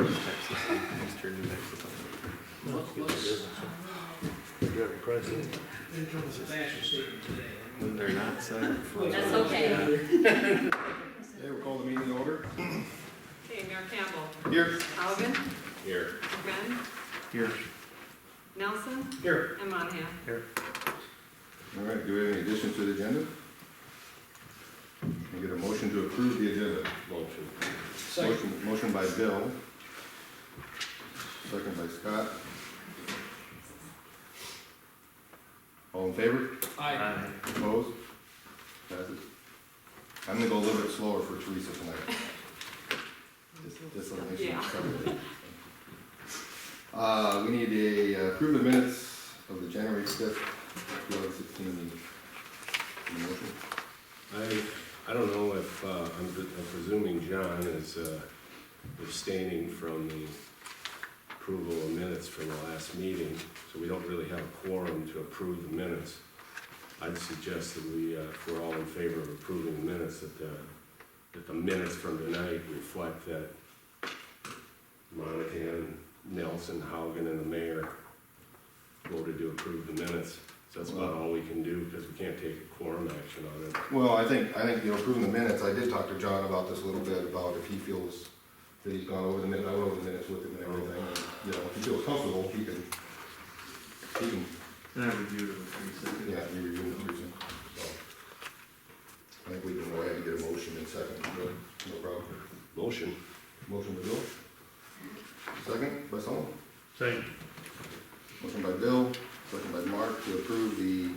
Eastern New Mexico. You have a question? When they're not set for. That's okay. Okay, we'll call the meeting to order. Okay, Mayor Campbell. Here. Haugen. Here. McMahon. Here. Nelson. Here. And Monahan. All right, do we have any additions to the agenda? Can I get a motion to approve the agenda? Motion by Bill. Second by Scott. All in favor? Aye. Opposed? Passes. I'm gonna go a little bit slower for Teresa tonight. This will make Yeah. separately. We need to approve the minutes of the January 5th, 2016 meeting. Any motion? I don't know if, I'm presuming John is abstaining from the approval of minutes from the last meeting, so we don't really have a quorum to approve the minutes. I'd suggest that we, if we're all in favor of approving the minutes, that the minutes from tonight reflect that Monahan, Nelson, Haugen, and the mayor voted to approve the minutes. So that's about all we can do, because we can't take a quorum action on it. Well, I think, approving the minutes, I did talk to John about this a little bit, about if he feels that he's gone over the minutes, I went over the minutes with him and everything, and, if he feels comfortable, he can, And I reviewed it with Teresa. yeah, he reviewed it, Teresa. So, I think we can go ahead and get a motion in second, no problem. Motion. Motion by Bill. Second by someone? Second. Motion by Bill, second by Mark, to approve the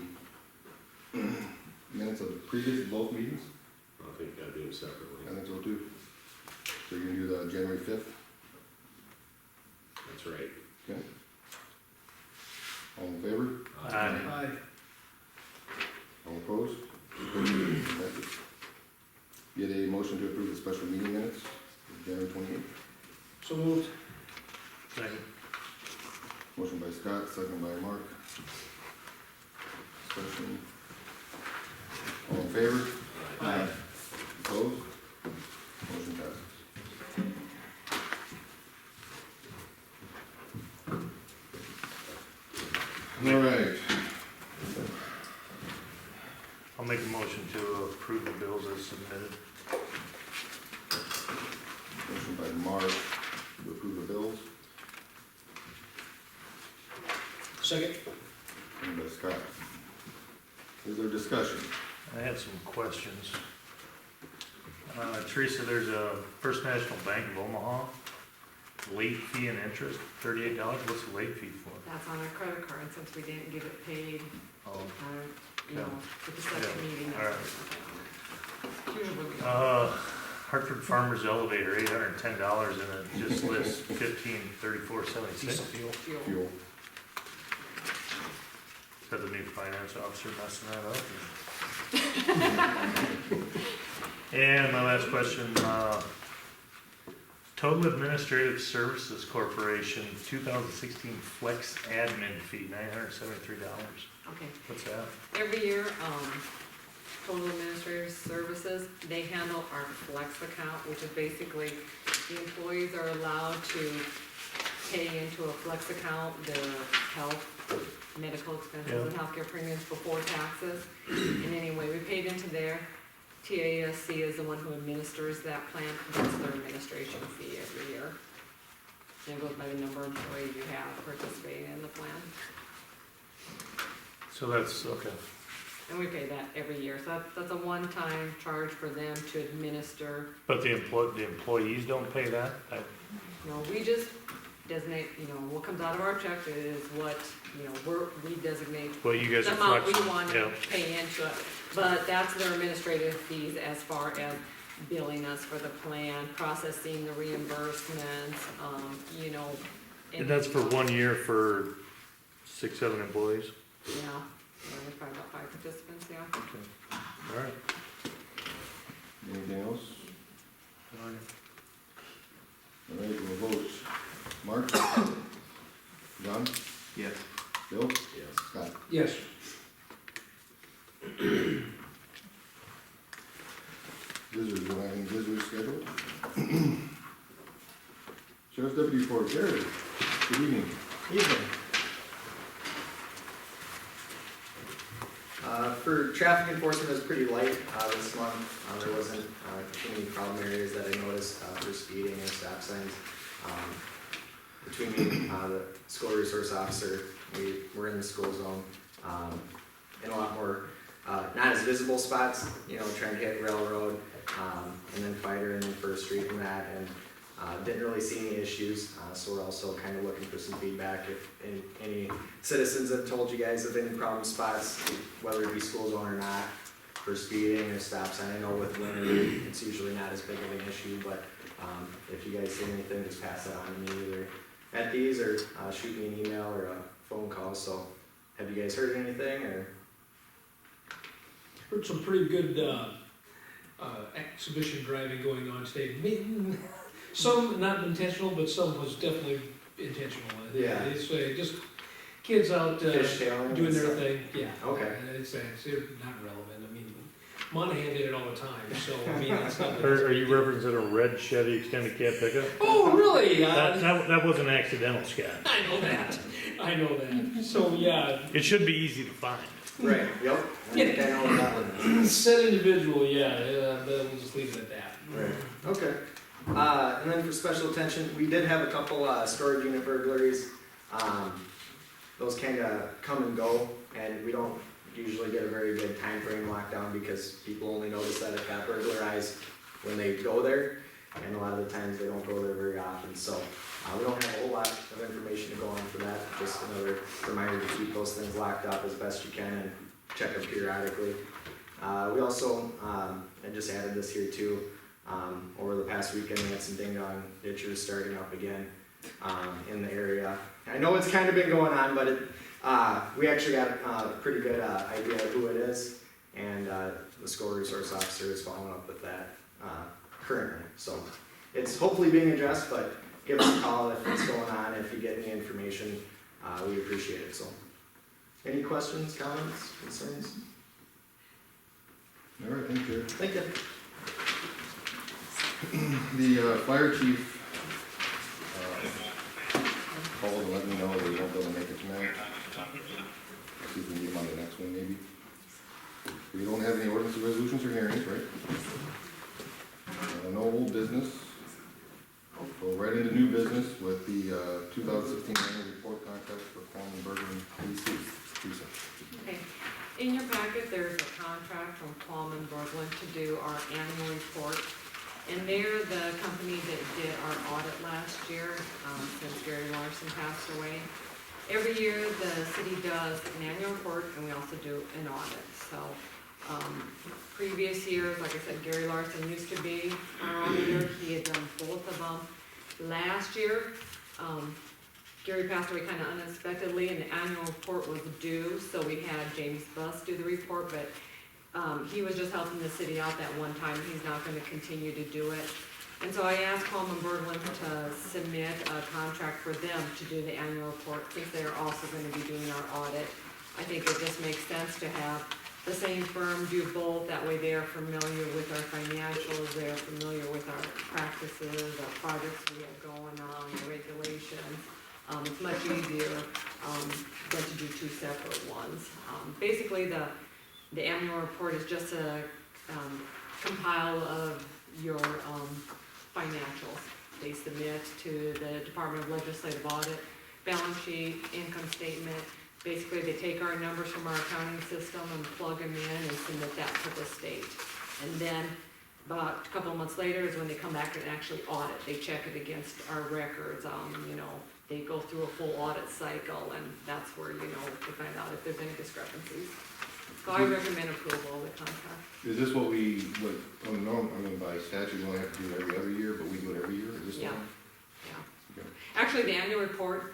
minutes of the previous both meetings. I think I'd do them separately. I think so too. So you're gonna do the January 5th, That's right. okay? All in favor? Aye. All opposed? Passes. Get a motion to approve the special meeting minutes, of January 28th. So moved. Second. Motion by Scott, second by Mark. Discussion. All in favor? Aye. Opposed? Motion passes. All right. I'll make a motion to approve the bills as submitted. Motion by Mark to approve the bills, Second. and by Scott. Is there discussion? I had some questions. Teresa, there's a First National Bank of Omaha, late fee and interest, $38. What's the late fee for? That's on our credit card, and since we didn't get it paid, Oh, with the second Yeah. meeting. All right. It's usually we- Hartford Farmers Elevator, $810, and it just lists $1534.76. Fuel. Fuel. Is that the new finance officer messing that up? And my last question, Total Administrative Services Corporation, 2016 Flex Admin Fee, $973. Okay, What's that? every year, Total Administrative Services, they handle our flex account, which is basically, the employees are allowed to pay into a flex account, their health, medical expenses and healthcare premiums before taxes. And anyway, we paid into there. TASC is the one who administers that plan, that's their administration fee every year. And it goes by the number of employees you have participating in the plan. So that's, okay. And we pay that every year, so that's a one-time charge for them to administer. But the employees don't pay that? We just designate, what comes out of our check is what, we designate Well, you guys the are amount we flexible. want to pay into it. But that's their administrative fees as far as billing us for the plan, processing the reimbursements, And that's for 1 year for 6, 7 employees? Yeah, there's probably about 5 participants, yeah. Okay. All right. Anything else? All right, we'll vote. Mark? John? Yes. Bill? Yes. Scott? Yes. Visitors, do I have any visitors scheduled? Sheriff's Deputy report, Gary. Good evening. Evening. For traffic enforcement, it was pretty light this month. There wasn't too many problem areas that I noticed for speeding and stop signs. Between me, the school resource officer, we were in the school zone, in a lot more, not as visible spots, you know, trying to hit Railroad, and then Fighter and then First Street and that, and didn't really see any issues, so we're also kind of looking for some feedback if any citizens have told you guys of any problem spots, whether it be school zone or not, for speeding or stop sign. I know with winter, it's usually not as big of an issue, but if you guys see anything, just pass it on to me either at these or shoot me an email or a phone call. So have you guys heard anything or? Heard some pretty good exhibition driving going on today. Some not intentional, but some was definitely intentional. Yeah. It's just kids out Fishtailing doing and their stuff? thing, yeah. Okay. It's not relevant, I mean, Monahan did it all the time, so, I mean, it's not. Are you referencing a red Chevy extended cab pickup? Oh, really? That was an accidental, Scott. I know that, so, yeah, It should be easy to find. Right, yep. I think I know what that one is. said individual, but we'll just leave it at that. Right, okay. And then for special attention, we did have a couple storage unit burglaries. Those kind of come and go, and we don't usually get a very good time frame lockdown because people only notice that it got burglarized when they go there, and a lot of the times they don't go there very often. So we don't have a whole lot of information to go on for that. Just another reminder to keep those things locked up as best you can and check them periodically. We also, I just added this here too. Over the past weekend, we had some ding-dong ditchers starting up again in the area. I know it's kind of been going on, but we actually got a pretty good idea of who it is, and the school resource officer is following up with that currently. So it's hopefully being addressed, but give us a call if it's going on. If you get any information, we appreciate it. So any questions, comments, concerns? All right, thank you. Thank you. The fire chief called to let me know that he won't be able to make it tonight. See if we can get him on the next one, maybe. We don't have any ordinance or resolutions or hearings, right? No old business. Go right into new business with the 2016 annual report contract for Coleman Bergen PC. Lisa. Okay, in your packet, there's a contract from Plum and Berglund to do our annual report. And they're the company that did our audit last year, since Gary Larson passed away. Every year, the city does an annual report, and we also do an audit. So, previous years, like I said, Gary Larson used to be our auditor. He had done both of them. Last year, Gary passed away kind of unexpectedly, and the annual report was due, so we had James Buss do the report, but he was just helping the city out that one time. He's not gonna continue to do it. And so I asked Coleman Berglund to submit a contract for them to do the annual report, since they're also gonna be doing our audit. I think it just makes sense to have the same firm do both. That way they are familiar with our financials, they are familiar with our practices, our projects we have going on, the regulations. It's much easier than to do two separate ones. Basically, the annual report is just a compile of your financials. They submit to the Department of Legislative Audit, balance sheet, income statement. Basically, they take our numbers from our accounting system and plug them in and submit that to the state. And then about a couple of months later is when they come back and actually audit. They check it against our records. They go through a full audit cycle, and that's where, they find out if there's any discrepancies. So I recommend approval of the contract. Is this what by statute, we only have to do it every other year, but we do it every year? Is this the Yeah. one? Yeah. Okay. Actually, the annual report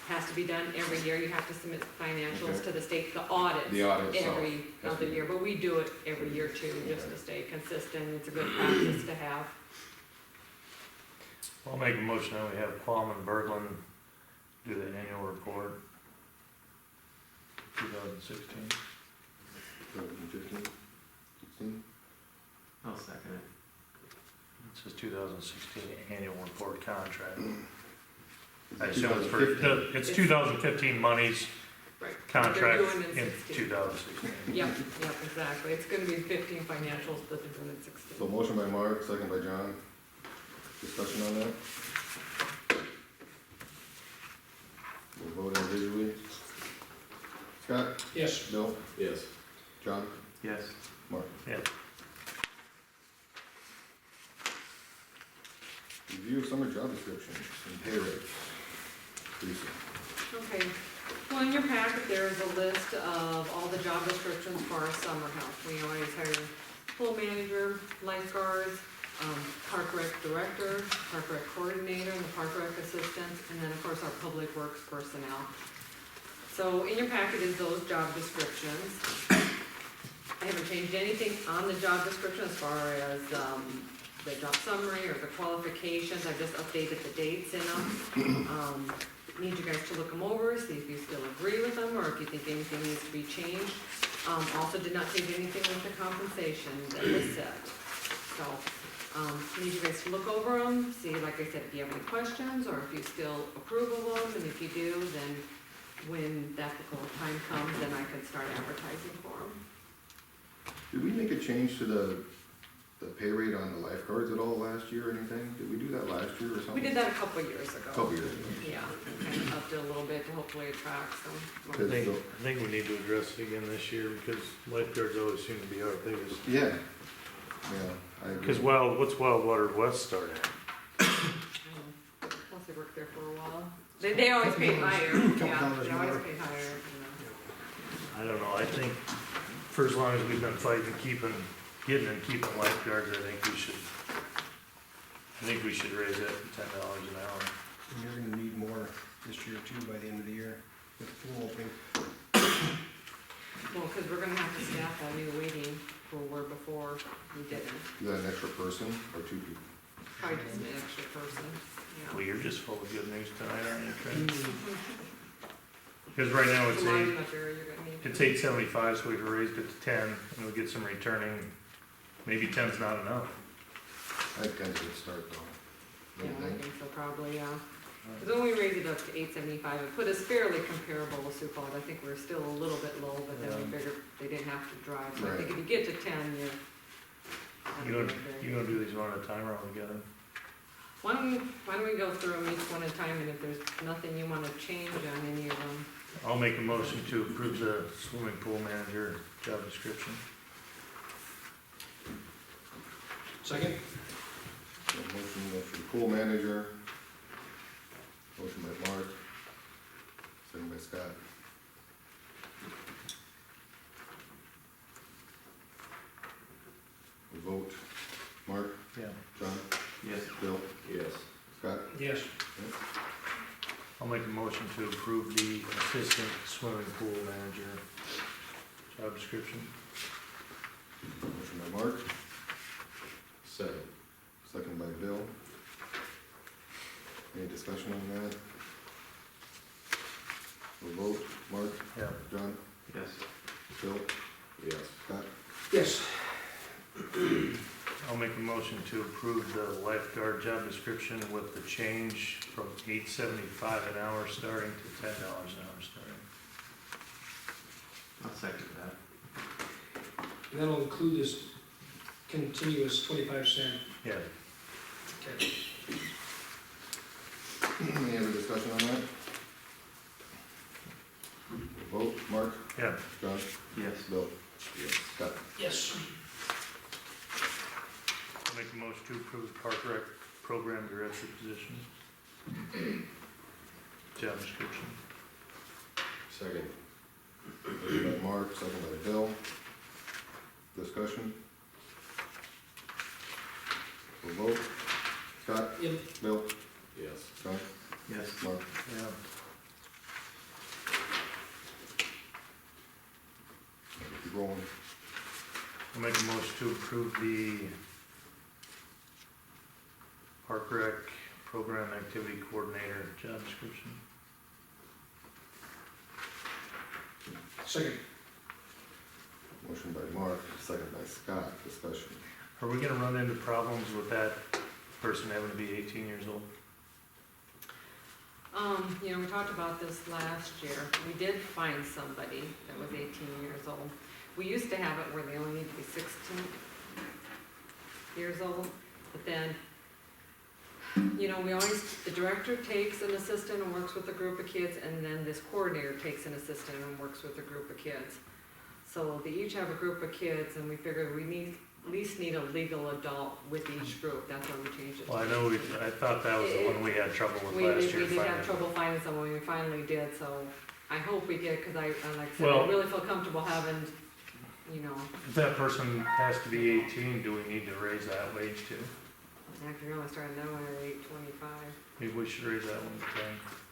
has to be done every year. You have to submit financials Okay. to the state, the audit The audit itself every has to other be- year, but we do it every year too, just to stay consistent. It's a good practice to have. I'll make a motion that we have Plum and Berglund do the annual report, 2016. 2015, 16? I'll second it. It says 2016 annual report contract. I assume it's for, it's 2015 monies Right. contract They're doing in 16. 2016. Yep, exactly. It's gonna be 15 financials, but they're doing it 16. So motion by Mark, second by John. Discussion on that? We'll vote individually. Scott? Yes. Bill? Yes. John? Yes. Mark? Yeah. Review of summer job descriptions and pay rates. Lisa? Okay, well, in your packet, there is a list of all the job descriptions for our summer help. We always hire pool manager, lifeguards, park rec director, park rec coordinator, and the park rec assistant, and then, of course, our public works personnel. So in your packet is those job descriptions. I haven't changed anything on the job description as far as, the job summary or the qualifications. I've just updated the dates in them. Need you guys to look them over, see if you still agree with them, or if you think anything needs to be changed. Also did not change anything with the compensation that was set. So, need you guys to look over them, see, like I said, if you have any questions, or if you still approve of them, and if you do, then when that time comes, then I can start advertising for them. Did we make a change to the pay rate on the lifeguards at all last year or anything? Did we do that last year or something? We did that a couple of years ago. Couple years ago. Yeah, and kind of upped it a little bit to hopefully attract some. I think we need to address it again this year because lifeguards always seem to be our biggest. Yeah. Yeah, I agree. Because what's Wild Water West start at? Plus they worked there for a while. They always pay higher, yeah, they always pay higher. I don't know, I think for as long as we've been fighting, getting and keeping lifeguards, I think we should raise that to $10 an hour. And you're gonna need more this year too by the end of the year with the pool opening. Well, because we're gonna have to staff that new waiting pool where before we didn't. Is that an extra person or two people? Probably just an extra person, Well, yeah. you're just full of good news tonight, aren't you, Trent? Because right now It's it's a lot of material you're gonna need. It's $8.75, so we've raised it to 10, and we'll get some returning. Maybe 10's not enough. I think that's a good start though. Yeah, Don't you I think? think so probably, yeah. Because when we raised it up to 875, it put us fairly comparable with Sioux Falls. I think we're still a little bit low, but then we figured they didn't have to drive. So I think if you get to 10, you're. You gonna do these one at a time or all together? Why don't we go through them each one at a time, and if there's nothing you wanna change on any of them. I'll make a motion to approve the swimming pool manager job description. Second? So motion for the pool manager. Motion by Mark. Second by Scott. We vote. Mark? Yeah. John? Yes. Bill? Yes. Scott? Yes. I'll make a motion to approve the assistant swimming pool manager job description. Motion by Mark. Second. Second by Bill. Any discussion on that? We'll vote. Mark? Yeah. John? Yes. Bill? Yes. Scott? Yes. I'll make a motion to approve the lifeguard job description with the change from $8.75 an hour starting to $10 an hour starting. I'll second that. And that'll include this continuous 25 cent. Yeah. Okay. Any other discussion on that? We'll vote. Mark? Yeah. John? Yes. Bill? Yes. Scott? Yes. I'll make a motion to approve the park rec program director position. Job description. Second. Motion by Mark, second by Bill. Discussion? We'll vote. Scott? Yep. Bill? Yes. John? Yes. Mark? Yeah. Keep rolling. I'll make a motion to approve the park rec program activity coordinator job description. Second. Motion by Mark, second by Scott. Discussion. Are we gonna run into problems with that person having to be 18 years old? You know, we talked about this last year. We did find somebody that was 18 years old. We used to have it where they only need to be 16 years old, but then, you know, the director takes an assistant and works with a group of kids, and then this coordinator takes an assistant and works with a group of kids. So they each have a group of kids, and we figured we at least need a legal adult with each group. That's why we changed it. Well, I know I thought that was the one we had trouble with We last did, year. we did have finding. trouble finding someone, we finally did, so I hope we get, cause I like I said, Well- I really feel comfortable having, you know, If that person has to be 18, do we need to raise that wage too? after you're only starting that one at 8.25, Maybe we should raise that one to 10.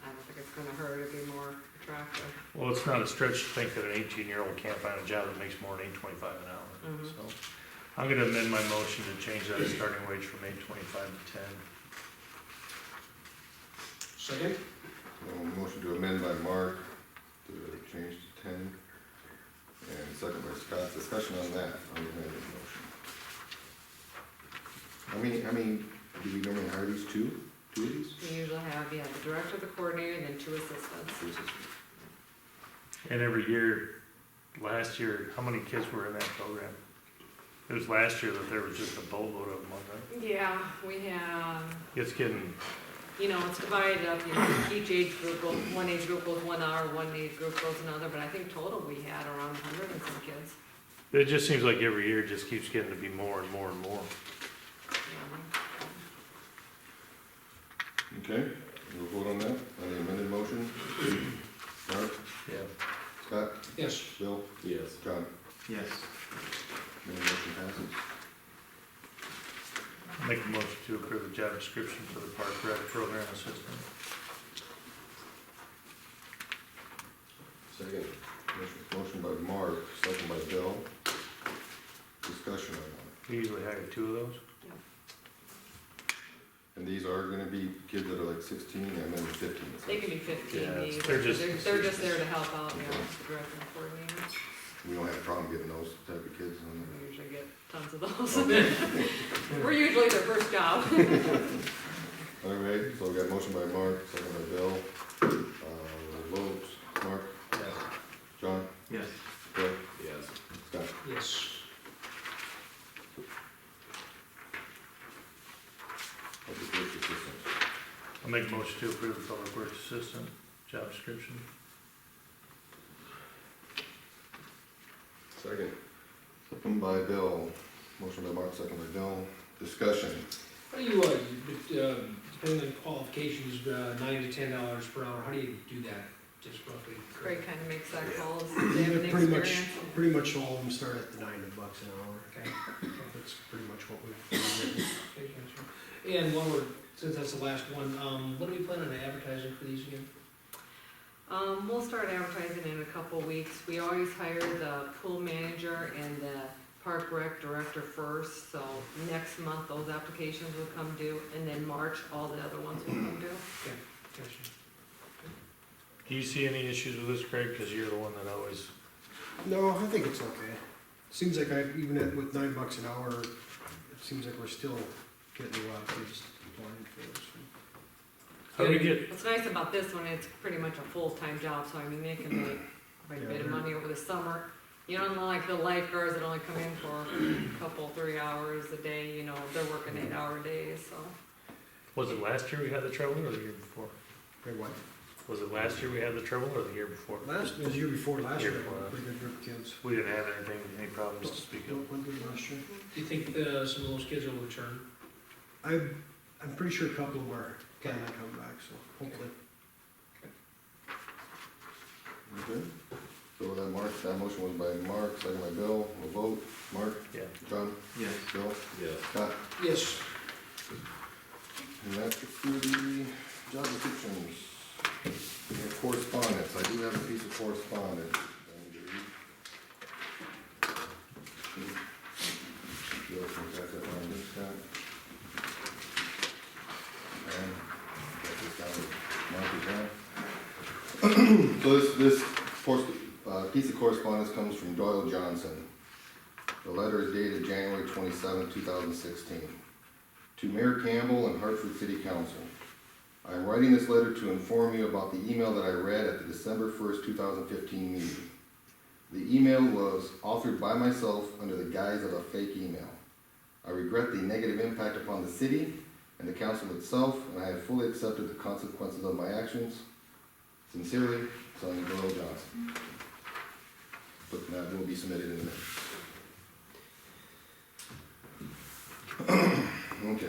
I don't think it's gonna hurt, it'd be more attractive. Well, it's not a stretch to think that an 18-year-old can't find a job that makes more than $8.25 an hour. Mhm. So I'm gonna amend my motion to change that starting wage from $8.25 to 10. Second? Motion to amend by Mark to change to 10, and second by Scott. Discussion on that, on the amended motion. How many, do we normally hire these two? Two of these? We usually have, the director, the coordinator, and then 2 assistants. Two assistants. And every year, last year, how many kids were in that program? It was last year that there was just a boatload of them, wasn't Yeah, we have, there? It's getting, you know, it's divided up, you know, each age group goes, one age group goes 1 hour, one age group goes another, but I think total we had around 100 and some kids. it just seems like every year it just keeps getting to be more and more and more. Okay, we'll vote on that, on the amended motion. Mark, Yeah. Scott, Yes. Bill, Yes. John, Yes. amended motion passes. Make a motion to approve the job description for the park rec program assistant. Second. Motion by Mark, second by Bill. Discussion on that. We usually hire 2 of those. And these are gonna be kids that are like 16 and then 15. it They says. can be 15, Yeah, these, they're just- they're just there to help out, you know, the director and coordinator. We don't have a problem getting those type of kids on We usually get tons of those. there. We're usually their first job. All right, so we got motion by Mark, second by Bill. Votes, Mark, Yeah. John, Yes. Bill, Yes. Scott. Yes. Public Works Assistant. I'll make a motion to approve the public works assistant job description. Second. Second by Bill. Motion by Mark, second by Bill. Discussion. How do you, depending on qualifications, $9 to $10 per hour, how do you do that, just roughly? Craig kind of makes that calls, they have any Pretty much, experience. pretty much all of them start at the $9 an hour. Okay. That's pretty much what we've. Okay, gotcha. And while we're, since that's the last one, what do we plan on advertising for these again? We'll start advertising in a couple weeks. We always hire the pool manager and the park rec director first, so next month those applications will come due, and then March, all the other ones will come due. Gotcha. Do you see any issues with this, Craig? Because you're the one that always, No, I think it's okay. Seems like even with $9 an hour, it seems like we're still getting a lot of kids applying for this. how do we get, What's nice about this one, it's pretty much a full-time job, so I mean, they can make quite a bit of money over the summer. You don't know, like the lifeguards that only come in for a couple, 3 hours a day, you know, they're working 8-hour days, so. was it last year we had the trouble or the year before? Wait, what? Was it last year we had the trouble or the year before? It was the year before last year, Year before. pretty good group of kids. We didn't have any problems to speak of. Went good last year. Do you think some of those kids will return? I'm pretty sure a couple of them are planning on coming back, so hopefully. Okay. So that motion was by Mark, second by Bill. We'll vote. Mark, Yeah. John, Yes. Bill, Yes. Scott. Yes. And that's it for the job descriptions. We have correspondence. I do have a piece of correspondence. Bill, can you pass that on to Scott? And got this down with Mark as well. So this piece of correspondence comes from Doyle Johnson. The letter is dated January 27, 2016. To Mayor Campbell and Hartford City Council. I am writing this letter to inform you about the email that I read at the December 1st, 2015 meeting. The email was authored by myself under the guise of a fake email. I regret the negative impact upon the city and the council itself, and I have fully accepted the consequences of my actions. Sincerely, Sonny Burrow Johnson. But that will be submitted in a minute. Okay.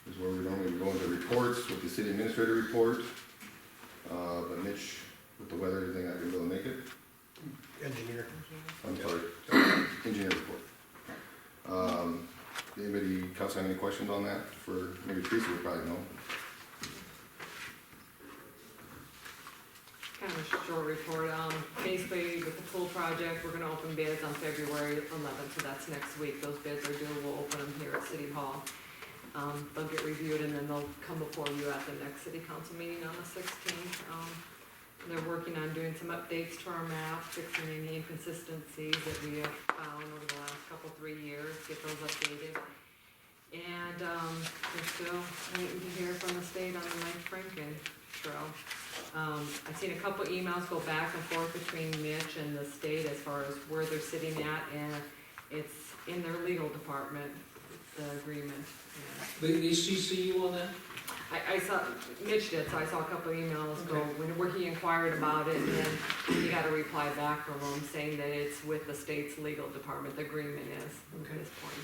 This is where we normally go into reports with the city administrator report. But Mitch, with the weather, everything, I can really make it. Engineer. I'm sorry, engineer report. Anybody, council, have any questions on that? For maybe Teresa would probably know. Kind of a short report. Basically, with the pool project, we're gonna open bids on February 11th, so that's next week. Those bids are due, we'll open them here at City Hall. They'll get reviewed and then they'll come before you at the next city council meeting on the 16th. They're working on doing some updates to our map, fixing any inconsistencies that we have found over the last 3 years, get those updated. And, we're still waiting to hear from the state on the Mike Franken trail. I've seen a couple emails go back and forth between Mitch and the state as far as where they're sitting at, and it's in their legal department, the agreement. They CC you on that? I saw, Mitch did, so I saw a couple emails go, where he inquired about it, and then he got a reply back from him saying that it's with the state's legal department, the agreement is, at this point.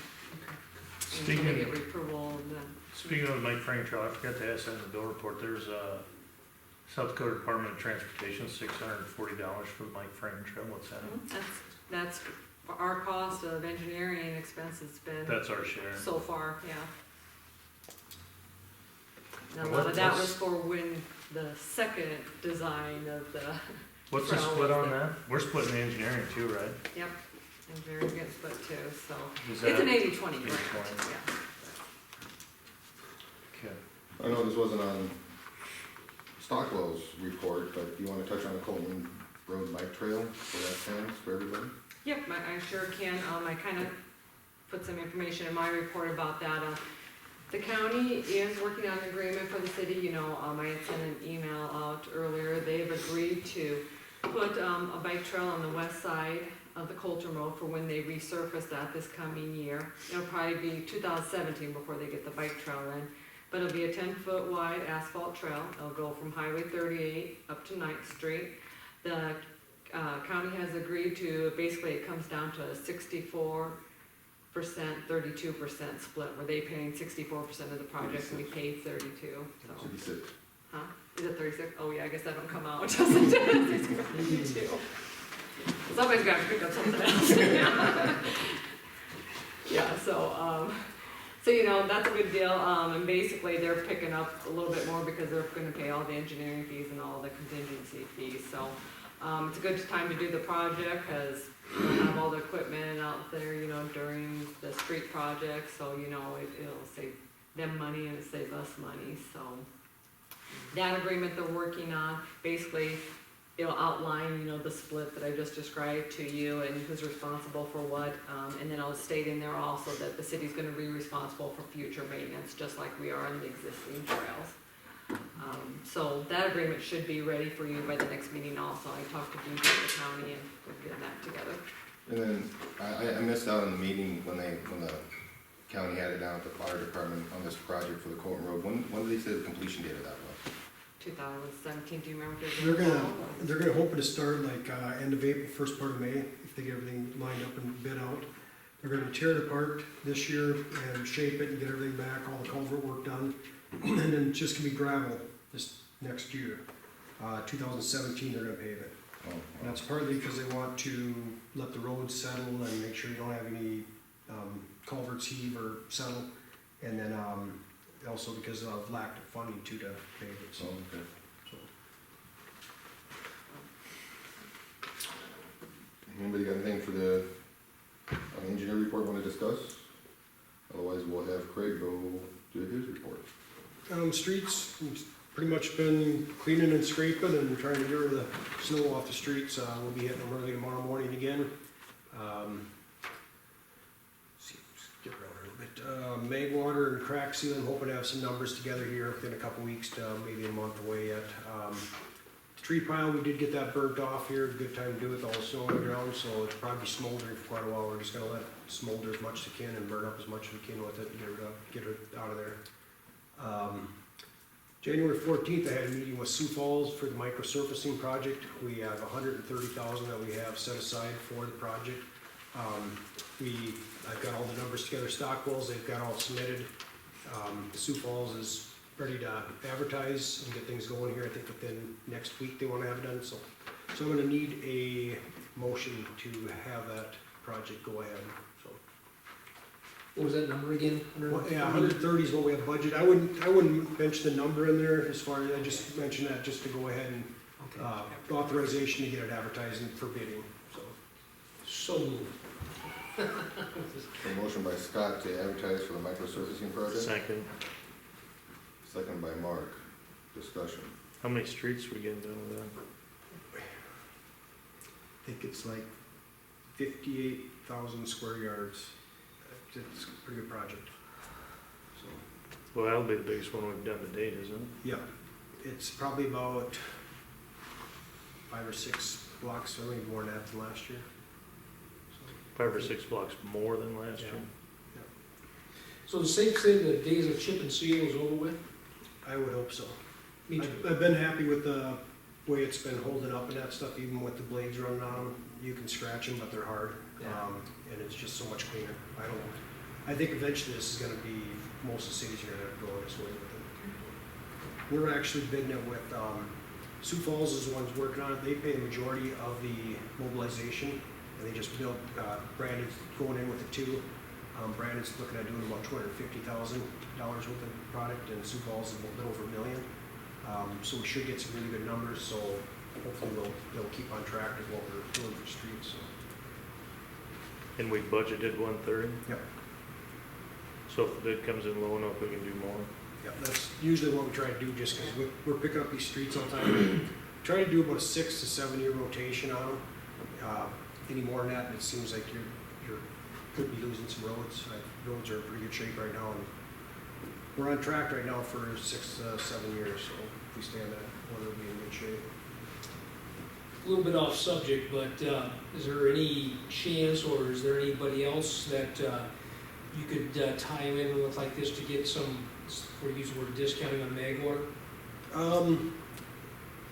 Until they get approval, and then. Speaking of Mike Frank Trail, I forgot to ask that in the bill report, there's South Dakota Department of Transportation, $640 for the Mike Frank Trail, what's that? That's our cost of engineering expenses been That's our share. so far, yeah. Now, a And lot of that what's- was for when the second design of the, What's the Trail split was on the- that? We're splitting the engineering too, right? yep, engineering gets split too, so. Is It's an that- 80-20 grant, 80-20. yeah. Okay. I know this wasn't on Stockwell's report, but do you want to touch on the Colton Road Bike Trail for that stands for everybody? Yep, I sure can. I kind of put some information in my report about that. The county is working on an agreement for the city, I had sent an email out earlier. They've agreed to put a bike trail on the west side of the Colton Road for when they resurface that this coming year. It'll probably be 2017 before they get the bike trail in. But it'll be a 10-foot wide asphalt trail. It'll go from Highway 38 up to 9th Street. The county has agreed to, basically it comes down to a 64%, 32% split, where they paying 64% of the project and we paid 32, so. 66. Huh? Is it 36? Oh yeah, I guess that don't come out, doesn't it? 32. Somebody's gotta pick up something else. Yeah, so, that's a good deal, and basically they're picking up a little bit more because they're gonna pay all the engineering fees and all the contingency fees, so. It's a good time to do the project, cause you'll have all the equipment out there, during the street project, so, it'll save them money and it saves us money, so. That agreement they're working on, basically, it'll outline, the split that I just described to you and who's responsible for what, and then I'll state in there also that the city's gonna be responsible for future maintenance, just like we are on the existing trails. So that agreement should be ready for you by the next meeting also. I talked to BJ at the county and we're getting that together. And then I missed out on the meeting when the county had it down at the fire department on this project for the Colton Road. When did they say the completion date of that was? 2017, do you remember? They're gonna hope to start like, end of April, first part of May, if they get everything lined up and bid out. They're gonna tear it apart this year and shape it and get everything back, all the culvert work done. And then it's just gonna be gravel this next year. 2017, they're gonna pave it. Oh, And that's partly because they want to let the roads settle and make sure you don't have any culverts heave or settle. And then also because of lack of funding too to pave it, so. okay. Anybody got anything for the engineer report want to discuss? Otherwise, we'll have Craig go do his report. Streets, we've pretty much been cleaning and scraping and trying to get rid of the snow off the streets. We'll be hitting them early tomorrow morning again. Skip around a little bit. Mag water and crack sealing, hoping to have some numbers together here within a couple weeks to maybe a month away yet. Tree pile, we did get that burnt off here, good time to do it, all the snow on the ground, so it'll probably be smoldering for quite a while. We're just gonna let it smolder as much as we can and burn up as much as we can with it and get it out of there. January 14th, I had a meeting with Sioux Falls for the microsurfacing project. We have $130,000 that we have set aside for the project. I've got all the numbers together, Stockwell's, they've got all submitted. Sioux Falls is ready to advertise and get things going here. I think within next week they wanna have it done, so I'm gonna need a motion to have that project go ahead, so. What was that number again? Well, yeah, 130 is what we have budget. I wouldn't mention the number in there as far as, I just mentioned that just to go ahead and, Okay. authorization to get it advertised and for bidding, so. So moved. A motion by Scott to advertise for the microsurfacing project, Second. second by Mark. Discussion. How many streets we getting done with that? I think it's like 58,000 square yards. It's a pretty good project. So, Well, that'll be the biggest one we've done to date, isn't it? yeah, it's probably about 5 or 6 blocks, or maybe more than that than last year. So, 5 or 6 blocks more than last year. So it's safe to say the days of chip and seal is over with? I would hope so. Me too. I've been happy with the way it's been holding up and that stuff, even with the blades running on them. You can scratch them, but they're hard. Yeah. And it's just so much cleaner. I think eventually this is gonna be, most of the cities are gonna go this way with it. We're actually bidding it with, Sioux Falls is the ones working on it. They pay the majority of the mobilization, and they just built, Brandon's going in with it too. Brandon's looking at doing about $250,000 worth of product, and Sioux Falls is a little over $1 million. So we should get some really good numbers, so hopefully they'll keep on track with what we're doing for streets, so. And we budgeted 130, Yep. so if the bid comes in low enough, we can do more. Yeah, that's usually what we try to do, just because we're picking up these streets all the time. Try to do about a 6 to 7 year rotation on them. Any more than that, and it seems like you could be losing some roads. Roads are in pretty good shape right now, and we're on track right now for 6 to 7 years, so if we stay on that, we'll be in good shape. A little bit off subject, but is there any chance, or is there anybody else that you could tie them in with like this to get some, or use the word discounting on mag water?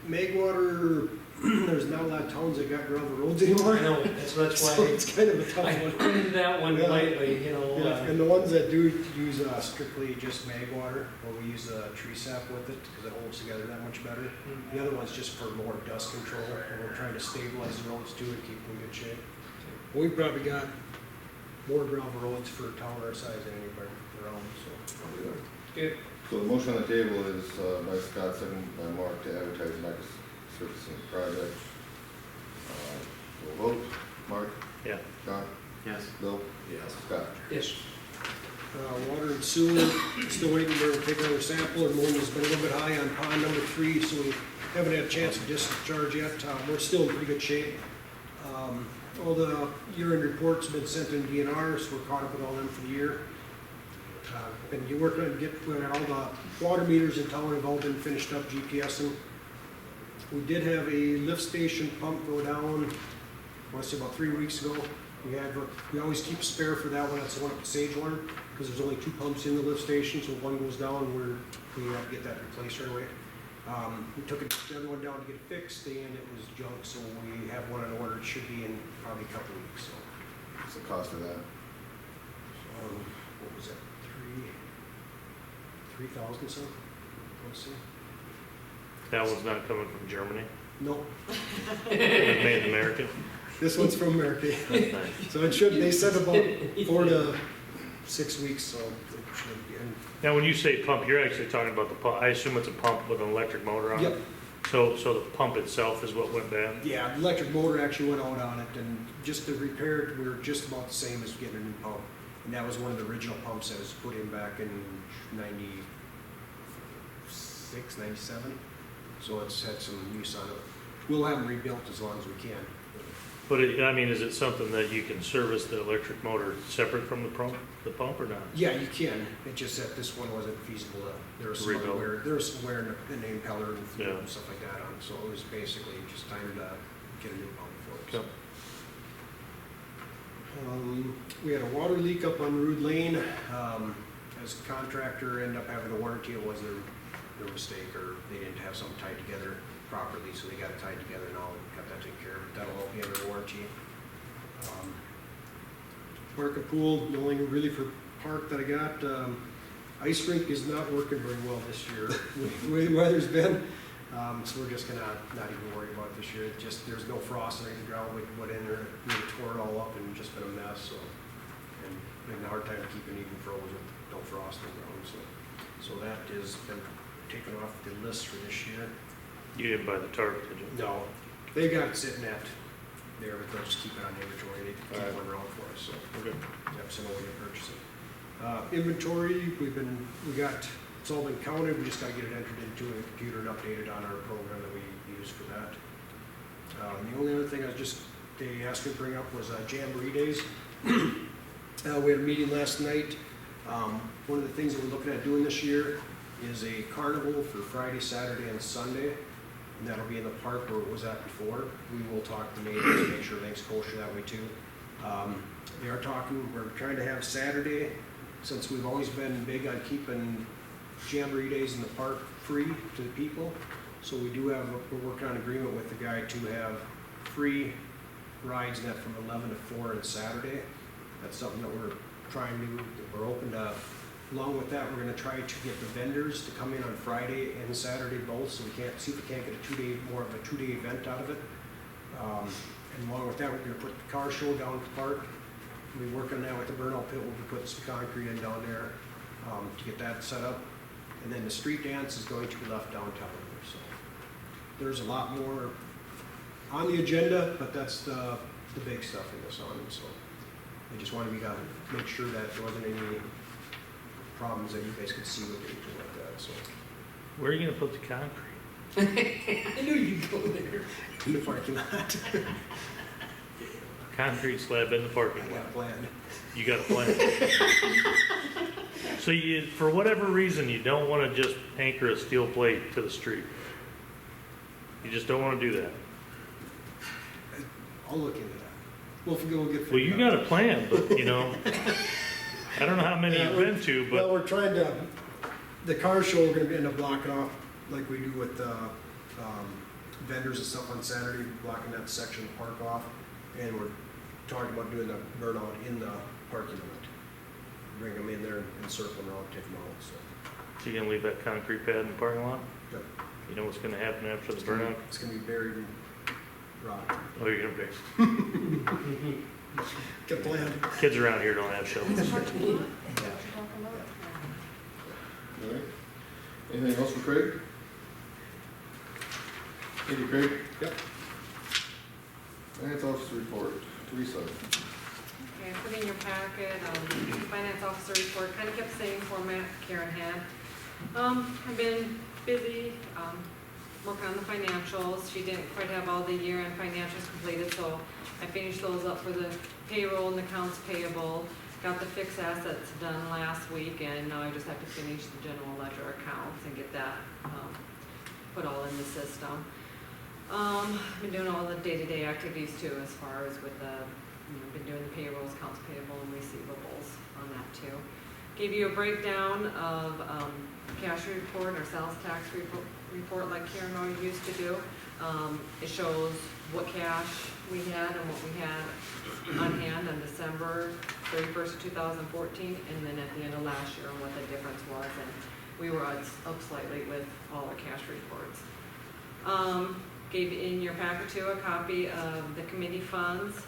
Magwater, there's not a lot of towns that got gravel roads anymore. I know, that's So why it's kind of a tough I one. put into that one Yeah. lightly, you know. Yeah, and the ones that do use strictly just mag water, or we use tree sap with it, because it holds together that much better. The other one's just for more dust control, and we're trying to stabilize the roads too and keep them in good shape. We've probably got more gravel roads for a town our size than anybody around, so. Good. So the motion on the table is by Scott, second by Mark to advertise the microsurfacing project. We'll vote. Mark? Yeah. Scott? Yes. Bill? Yes. Scott? Yes. Water and sewer, still waiting to take another sample, and ammonia's been a little bit high on pond number 3, so we haven't had a chance to discharge yet. We're still in pretty good shape. All the year-end reports have been sent in DNR, so we're caught up with all them for the year. Been working on all the water meters in town have all been finished up, GPSing. We did have a lift station pump go down, I want to say about 3 weeks ago. We always keep spare for that one, that's the one at the Sage one, because there's only 2 pumps in the lift station, so if one goes down, we have to get that replaced right away. We took the other one down to get it fixed, and it was junk, so we have one on order. It should be in probably a couple of weeks, so. What's the cost of that? What was that, 3,000 something? Let's see. That one's not coming from Germany, Nope, made in America. this one's from America. Nice. So it should, they said about 4 to 6 weeks, so it should be in. Now, when you say pump, you're actually talking about the pump, I assume it's a pump with an electric motor on it? Yep. So the pump itself is what went bad? Yeah, the electric motor actually went out on it, and just to repair it, we were just about the same as getting a new pump. And that was one of the original pumps that was put in back in 96, 97. So it's had some use on it. We'll have them rebuilt as long as we can. But I mean, is it something that you can service the electric motor separate from the pump or not? Yeah, you can, it just that this one wasn't feasible there was some other Rebuild. wear, there was some wear in the impeller and fluid Yeah. and stuff like that on, so it was basically just time to get a new pump for it. Okay. We had a water leak up on Rude Lane, as a contractor ended up having a warranty, it was their mistake, or they didn't have something tied together properly, so they got it tied together now, got that taken care of, that'll all be under warranty. Park and pool, the only really for park that I got, ice rink is not working very well this year, the way the weather's been. So we're just gonna not even worry about it this year, it just, there's no frost or any ground, we went in there, we tore it all up and just been a mess, so. And having a hard time keeping even frozen, no frost in the ground, so that has been taken off the list for this year. You didn't buy the tarp, did you? No, they got it sitting at there, but they'll just keep it on inventory, they keep Alright. one around for us, so. Okay. Yep, so no way to purchase it. Inventory, it's all been counted, we just gotta get it entered into a computer and updated on our program that we use for that. The only other thing they asked me to bring up was Jamboree Days. We had a meeting last night. One of the things that we're looking at doing this year is a carnival for Friday, Saturday, and Sunday. And that'll be in the park where it was at before. We will talk to neighbors to make sure everything's kosher that way too. We're trying to have Saturday, since we've always been big on keeping Jamboree Days in the park free to the people. So we're working on an agreement with the guy to have free rides net from 11 to 4 on Saturday. That's something that we're trying to, we're open to. Along with that, we're gonna try to get the vendors to come in on Friday and Saturday both, so we can't, see if we can't get more of a two-day event out of it. And along with that, we're gonna put the car show down at the park. We work on that with the burnout pit, we'll be putting some concrete in down there, to get that set up. And then the street dance is going to be left downtown, so. There's a lot more on the agenda, but that's the big stuff in this on, so. I just wanted to make sure that there wasn't any problems that you guys could see with anything like that, so. Where are you gonna put the concrete? I knew you'd go there. In the parking lot. Concrete slab in the parking I lot. got a plan. You got a plan. So for whatever reason, you don't wanna just anchor a steel plate to the street. You just don't wanna do that. I'll look into that. We'll get. Well, you got a plan, but I don't know how many Yeah, you've been to, Well, but we're trying to, the car show, we're gonna end up blocking off, like we do with, vendors and stuff on Saturday, blocking that section of the park off. And we're talking about doing the burnout in the parking lot. Bring them in there and circle them around, take them out, so. you gonna leave that concrete pad in the parking lot? Yep. You know what's gonna happen after the burnout? It's gonna be buried in rock. Oh, you're gonna be. Get planned. Kids around here don't have shovels. All right. Anything else for Craig? Thank you, Craig. Yep. Finance officer report, Teresa. Okay, I put in your packet, finance officer report, kind of kept the same format Karen had. I've been busy, working on the financials. She didn't quite have all the year-end financials completed, so I finished those up for the payroll and accounts payable. Got the fixed assets done last week, and now I just have to finish the general ledger accounts and get that, put all in the system. I've been doing all the day-to-day activities too, as far as with the, been doing the payrolls, accounts payable, and receivables on that too. Gave you a breakdown of, cash report or sales tax report like Karen always used to do. It shows what cash we had and what we had on hand on December 31st, 2014, and then at the end of last year and what the difference was. And we were up slightly with all our cash reports. Gave in your packet too a copy of the committee funds.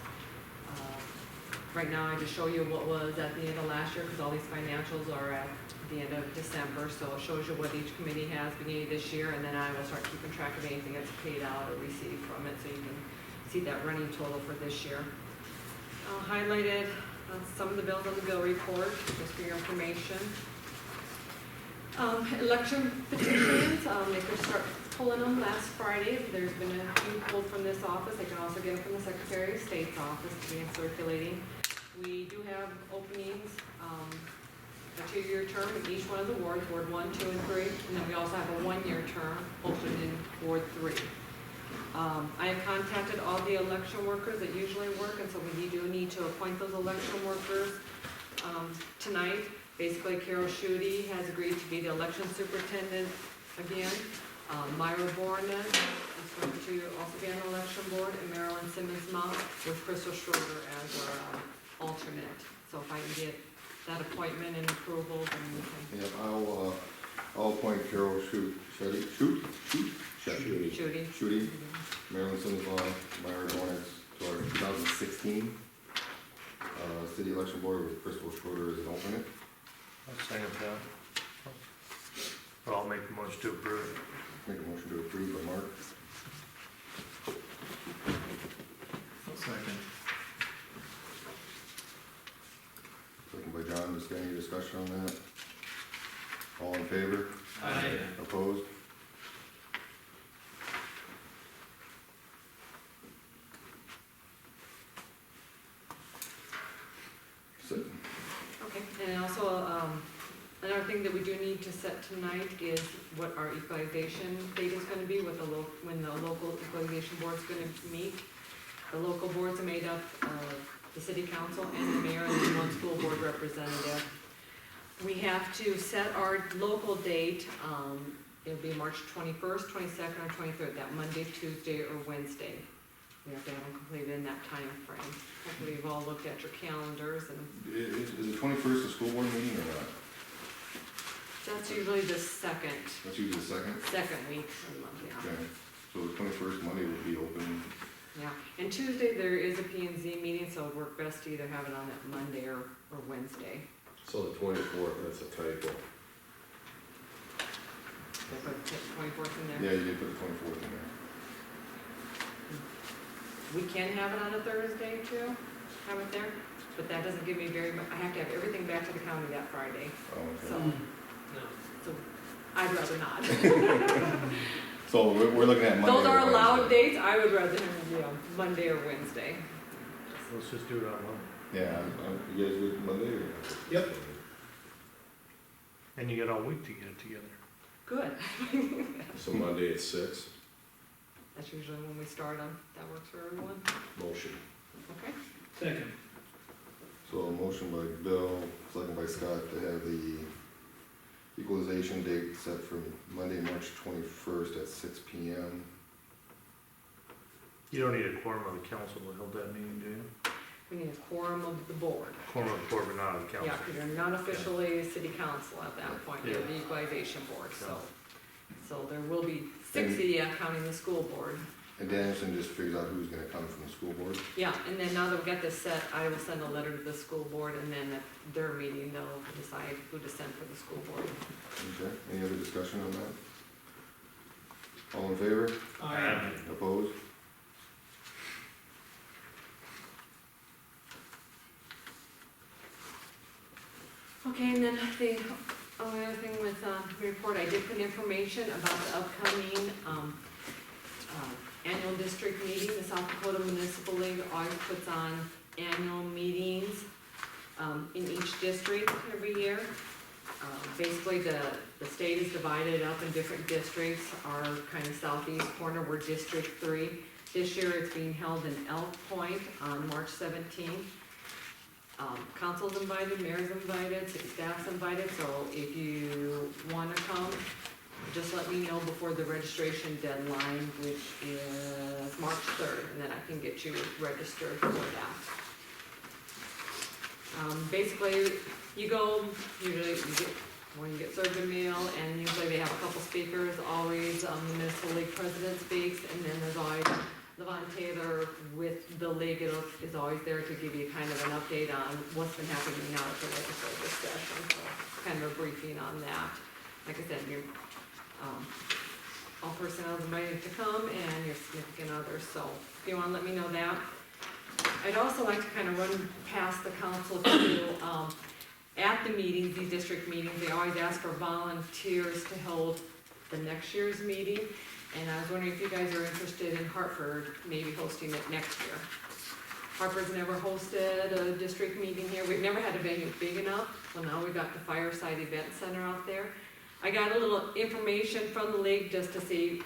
Right now I just show you what was at the end of last year because all these financials are at the end of December, so it shows you what each committee has beginning of this year, and then I will start keeping track of anything that's paid out or received from it, so you can see that running total for this year. Highlighted some of the bills on the bill report, just for your information. Election petitions, they could start pulling them last Friday. There's been a few pulled from this office. I can also get them from the Secretary of State's office to be in circulating. We do have openings, a 2-year term in each one of the wards, Ward 1, 2, and 3. And then we also have a 1-year term open in Ward 3. I have contacted all the election workers that usually work, and so we do need to appoint those election workers tonight. Basically, Carol Schutte has agreed to be the election superintendent again. Myra Borna is going to also be on the election board, and Marilyn Simmons-Mount with Crystal Schroeder as our alternate. So if I can get that appointment and approval, then we can. Yeah, I'll appoint Carol Schutte, Marilyn Simmons, Myra Dornix to our 2016 city election board with Crystal Schroeder as an alternate. I'll second that. Well, I'll make the motion to approve. Make a motion to approve by Mark, Second. second by John. Just any discussion on that? All in favor? Aye. Opposed? So, Okay, and also, another thing that we do need to set tonight is what our equalization date is gonna be, when the local equalization board's gonna meet. The local boards are made up of the city council and the mayor and then one school board representative. We have to set our local date, it'll be March 21st, 22nd, or 23rd, that Monday, Tuesday, or Wednesday. We have to have them completed in that time frame. Hopefully you've all looked at your calendars, and is the 21st a school board meeting or not? that's usually the second That's usually the second? week of the month, yeah. Okay, so the 21st Monday will be open. Yeah, and Tuesday there is a P and Z meeting, so it would work best to either have it on that Monday or Wednesday. So the 24th, that's a typo. Did I put 24th in Yeah, there? you did put the 24th in there. We can have it on a Thursday too, have it there, but that doesn't give me very much, I have to have everything back to the county that Friday, Oh, okay. so, No. so I'd rather not. So we're looking at Monday. Those are or allowed Wednesday. dates, I would rather, Monday or Wednesday. Let's just do it on Monday. Yeah, you guys do Monday or? Yep. And you get all week to get it together. Good. So Monday at 6, That's usually when we start them, that works for everyone, motion. okay? Second. So a motion by Bill, second by Scott to have the equalization date set for Monday, March 21st at 6 p.m. You don't need a quorum of the council to hold that meeting, do you? We need a quorum of the board. Quorum of the board, but not of the Yeah, council. because you're not officially city council at that point, you're the equalization board, so there will be 60 counting the school board. And Danielson just figures out who's gonna come from the school board. Yeah, and then now that we got this set, I will send a letter to the school board, and then at their meeting, they'll decide who to send for the school board. Okay, any other discussion on that? All in favor? Aye. Opposed? Okay, and then the only other thing with the report, I did put information about the upcoming annual district meeting. The South Dakota Municipal League always puts on annual meetings in each district every year. Basically, the state is divided up in different districts. Our kind of southeast corner, we're District 3. This year, it's being held in Elk Point on March 17th. Council's invited, mayor's invited, city staff's invited, so if you wanna come, just let me know before the registration deadline, which is March 3rd, and then I can get you registered for that. Basically, you go, usually you get served a meal, and usually they have a couple speakers, always the municipal league president speaks, and then there's always Levon Taylor with the league is always there to give you kind of an update on what's been happening now at the legislative session, so kind of a briefing on that. Like I said, all personnel is invited to come and your significant others, so if you wanna let me know that. I'd also like to kind of run past the council to, at the meetings, these district meetings, they always ask for volunteers to hold the next year's meeting. And I was wondering if you guys are interested in Hartford maybe hosting it next year. Hartford's never hosted a district meeting here. We've never had a venue big enough, so now we've got the Fireside Event Center out there. I got a little information from the league just to see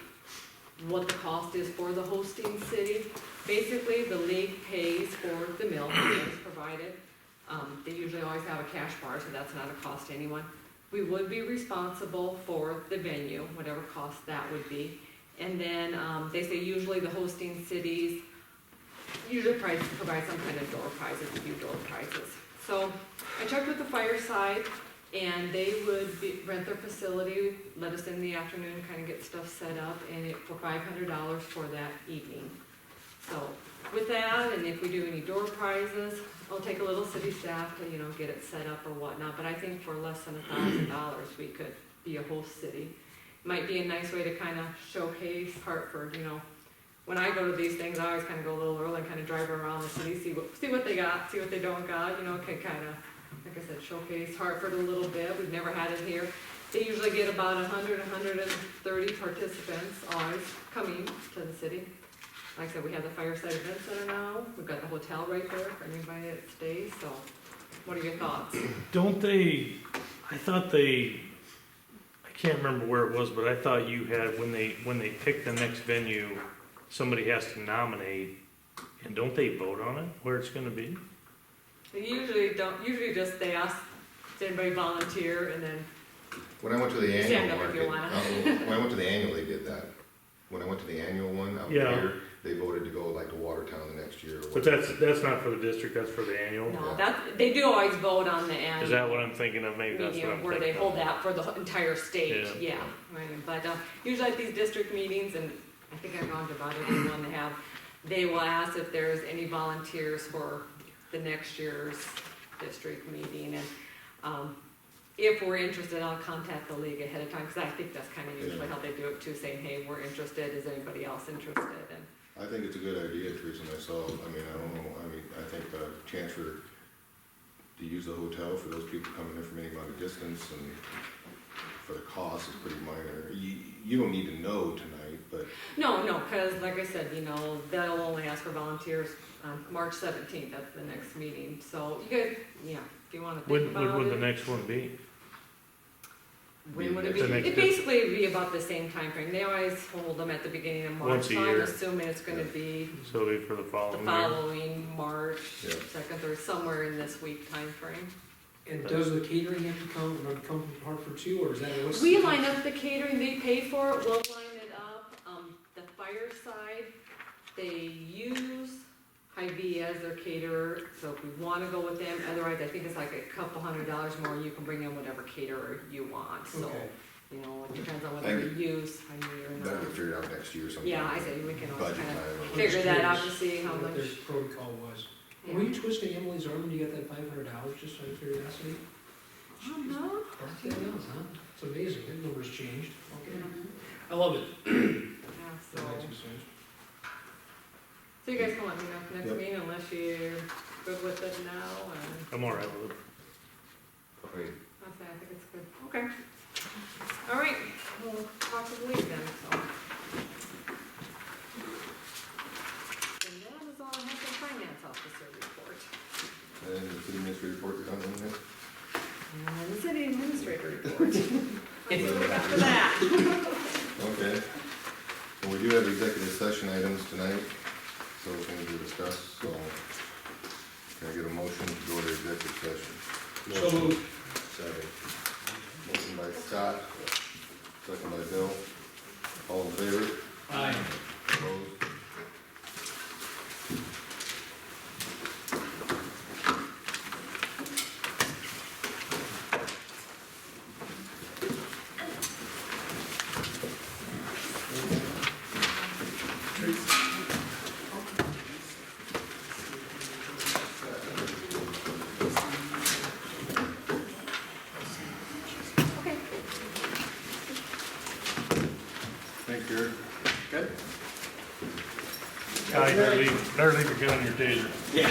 what the cost is for the hosting city. Basically, the league pays for the meal, it's provided. They usually always have a cash bar, so that's not a cost to anyone. We would be responsible for the venue, whatever cost that would be. And then, they say usually the hosting cities usually provide some kind of door prizes, a few door prizes. So I checked with the Fireside, and they would rent their facility, let us in the afternoon, kind of get stuff set up, and it for $500 for that evening. So with that, and if we do any door prizes, I'll take a little city staff to, get it set up or whatnot, but I think for less than $1,000, we could be a host city. Might be a nice way to kind of showcase Hartford, When I go to these things, I always kind of go a little early and kind of drive around the city, see what they got, see what they don't got, can kind of, like I said, showcase Hartford a little bit. We've never had it here. They usually get about 100, 130 participants always coming to the city. Like I said, we have the Fireside Event Center now. We've got the hotel right there for anybody that stays, so what are your thoughts? Don't they, I can't remember where it was, but I thought you had, when they pick the next venue, somebody has to nominate, and don't they vote on it, where it's gonna be? They usually just they ask, does anybody volunteer, and then, When I went to the Stand annual up if you market, when I went to the annual, they did that. When I went to the annual one out Yeah. here, they voted to go like to Watertown the next year. or But whatever. that's not for the district, that's for the annual? no, they do always vote on the end. Is that what I'm thinking of? Maybe that's what I'm Medium, where thinking they hold of. that for the entire state, Yeah. yeah. Right, but usually at these district meetings, and I think I've gone to about every one they have, they will ask if there's any volunteers for the next year's district meeting, and if we're interested, I'll contact the league ahead of time, because I think that's kind of usually how they do it too, saying, hey, we're interested, is anybody else interested? And I think it's a good idea, Teresa, myself. I don't know, I think the chance to use the hotel for those people coming in from any amount of distance and for the cost is pretty minor. You don't need to know tonight, but No, because like I said, they'll only ask for volunteers on March 17th, that's the next meeting, so you guys, if you want to think When about would the it. next one be? When would it be? The next It basically would be about the same time frame. They always hold them at the beginning of March, Once a so I'm year. assuming it's gonna be So it'll be for the the following year? following March, Yeah. 2nd, 3rd, somewhere in this week time frame. And does the catering have to come from Hartford too, or is that what's? We line up the catering, they pay for it, we'll line it up. The Fireside, they use Hy-Vee as their caterer, so if we wanna go with them, otherwise I think it's like a couple $100 more, you can bring in whatever caterer you want, so, Okay. it depends on whether you use Hy-Vee or that'll not. get figured out next year sometime. Yeah, I say we can always Budget kind time. of or- figure that out to see how What much. their protocol was. Yeah. Were you twisting Emily's arm when you got that $500, just out of curiosity? No. Yeah, it's amazing, that number's changed. Okay. I love it. Yeah, My so, 2 cents. so you guys can let me know next Yep. meeting unless you're good with it now, and I'm all right with it. Great. I think it's good. Okay. All right, we'll talk to the league then, so. And that is all I have for finance officer report. And the city administrator report, you're done on that? And the city administrator report. Anything after that? Okay. Well, we do have executive session items tonight, so things to discuss, so can I get a motion to go to executive session? So moved. Second. Motion by Scott, second by Bill. All in favor? Aye. Opposed? Okay. Thanks, Jared. Good? Guy, better leave your gun in your taser. Yeah.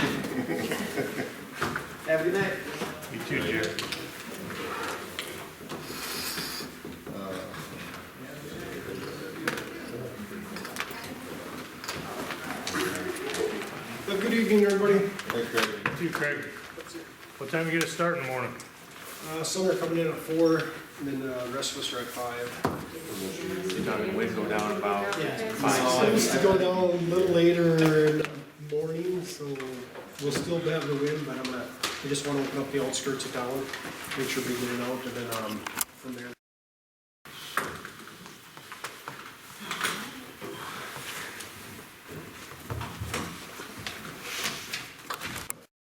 Have a good night. You too, Jared. good evening, everybody. Thanks, Craig. You, Craig. What time you get to start in the morning? Some are coming in at 4, and then the rest of us are at 5. You're talking winds go down about Yeah. It's 5, supposed 7. to go down a little later in the morning, so we'll still have the wind, but I just wanna open up the outskirts of town, make sure we get it out, and then,